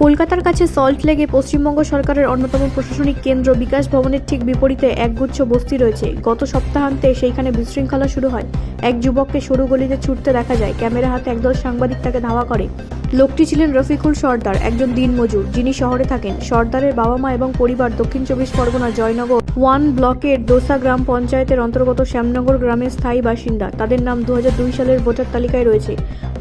কলকাতার কাছে সল্টলেকে পশ্চিমবঙ্গ সরকারের অন্যতম প্রশাসনিক কেন্দ্র বিকাশ ভবনের ঠিক বিপরীতে একগুচ্ছ বস্তি রয়েছে। গত সপ্তাহান্তে সেইখানে বিশৃঙ্খলা শুরু হয়। এক যুবককে সরু গলিতে ছুটতে দেখা যায়। ক্যামেরা হাতে একদল সাংবাদিক তাকে ধাওয়া করে। লোকটি ছিলেন রফিকুল সর্দার, একজন দিনমজুর যিনি শহরে থাকেন। সর্দারের বাবা মা এবং পরিবার দক্ষিণ 24 পরগনা জয়নগর 1 ব্লকের দোসা গ্রাম পঞ্চায়েতের অন্তর্গত শ্যামনগর গ্রামের স্থায়ী বাসিন্দা। তাদের নাম 2002 সালের ভোটার তালিকায় রয়েছে।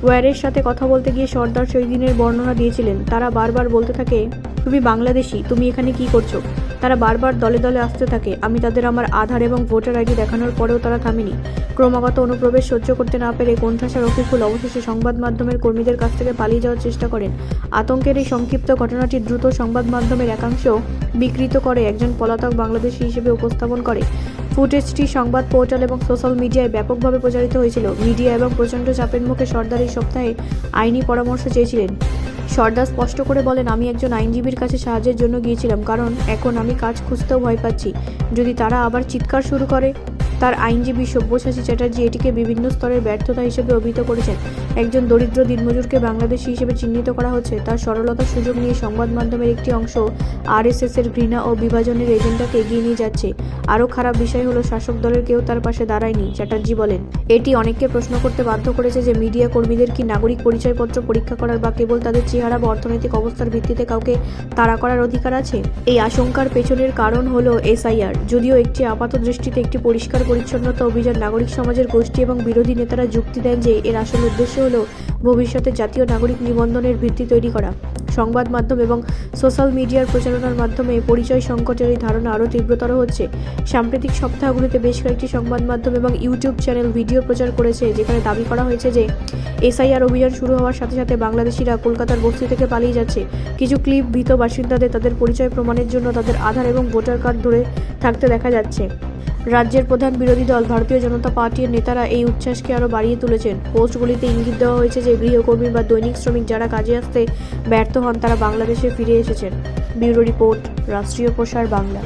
ওয়ারের সাথে কথা বলতে গিয়ে সর্দার সেই দিনের বর্ণনা দিয়েছিলেন। তারা বারবার বলতে থাকে, তুমি বাংলাদেশি, তুমি এখানে কি করছো? তারা বারবার দলে দলে আসতে থাকে। আমি তাদের আমার আধার এবং ভোটার আইডি দেখানোর পরেও তারা থামেনি। ক্রমাগত অনুপ্রবেশ সহ্য করতে না পেরে কোণঠাসা রফিকুল অবশেষে সংবাদ মাধ্যমের কর্মীদের কাছ থেকে পালিয়ে যাওয়ার চেষ্টা করেন। আতঙ্কের এই সংক্ষিপ্ত ঘটনাটি দ্রুত সংবাদ মাধ্যমের একাংশ বিকৃত করে একজন পলাতক বাংলাদেশি হিসেবে উপস্থাপন করে। ফুটেজটি সংবাদ পোর্টাল এবং সোশ্যাল মিডিয়ায় ব্যাপকভাবে প্রচারিত হয়েছিল। মিডিয়া এবং প্রচণ্ড চাপের মুখে সর্দার এই সপ্তাহে আইনি পরামর্শ চেয়েছিলেন। সর্দার স্পষ্ট করে বলেন, আমি একজন আইনজীবীর কাছে সাহায্যের জন্য গিয়েছিলাম, কারণ এখন আমি কাজ খুঁজতেও ভয় পাচ্ছি। যদি তারা আবার চিৎকার শুরু করে। তার আইনজীবী সব্যসাচী চ্যাটার্জি এটিকে বিভিন্ন স্তরের ব্যর্থতা হিসেবে অভিহিত করেছেন। একজন দরিদ্র দিনমজুরকে বাংলাদেশি হিসেবে চিহ্নিত করা হচ্ছে। তার সরলতার সুযোগ নিয়ে সংবাদ মাধ্যমের একটি অংশ আরএসএস এর ঘৃণা ও বিভাজনের এজেন্ডাকে এগিয়ে নিয়ে যাচ্ছে। আরও খারাপ বিষয় হলো, শাসক দলের কেউ তার পাশে দাঁড়ায়নি। চ্যাটার্জি বলেন, এটি অনেককে প্রশ্ন করতে বাধ্য করেছে যে মিডিয়া কর্মীদের কি নাগরিক পরিচয়পত্র পরীক্ষা করার বা কেবল তাদের চেহারা বা অর্থনৈতিক অবস্থার ভিত্তিতে কাউকে তাড়া করার অধিকার আছে? এই আশঙ্কার পেছনের কারণ হলো এসআইআর। যদিও একটি আপাত দৃষ্টিতে একটি পরিষ্কার পরিচ্ছন্নতা অভিযান, নাগরিক সমাজের গোষ্ঠী এবং বিরোধী নেতারা যুক্তি দেন যে এর আসল উদ্দেশ্য হলো ভবিষ্যতে জাতীয় নাগরিক নিবন্ধনের ভিত্তি তৈরি করা। সংবাদ মাধ্যম এবং সোশ্যাল মিডিয়ার প্রচারণার মাধ্যমে পরিচয় সংকটের এই ধারণা আরও তীব্রতর হচ্ছে। সাম্প্রতিক সপ্তাহগুলিতে বেশ কয়েকটি সংবাদ মাধ্যম এবং ইউটিউব চ্যানেল ভিডিও প্রচার করেছে, যেখানে দাবি করা হয়েছে যে এসআইআর অভিযান শুরু হওয়ার সাথে সাথে বাংলাদেশিরা কলকাতার বস্তি থেকে পালিয়ে যাচ্ছে। কিছু ক্লিপ ভীত বাসিন্দাদের তাদের পরিচয় প্রমাণের জন্য তাদের আধার এবং ভোটার কার্ড ধরে থাকতে দেখা যাচ্ছে। রাজ্যের প্রধান বিরোধী দল ভারতীয় জনতা পার্টির নেতারা এই উচ্ছ্বাসকে আরও বাড়িয়ে তুলেছেন। পোস্টগুলিতে ইঙ্গিত দেওয়া হয়েছে যে গৃহকর্মী বা দৈনিক শ্রমিক যারা কাজে আসতে ব্যর্থ হন তারা বাংলাদেশে ফিরে এসেছেন। ব্যুরো রিপোর্ট, রাষ্ট্রীয় প্রসার বাংলা।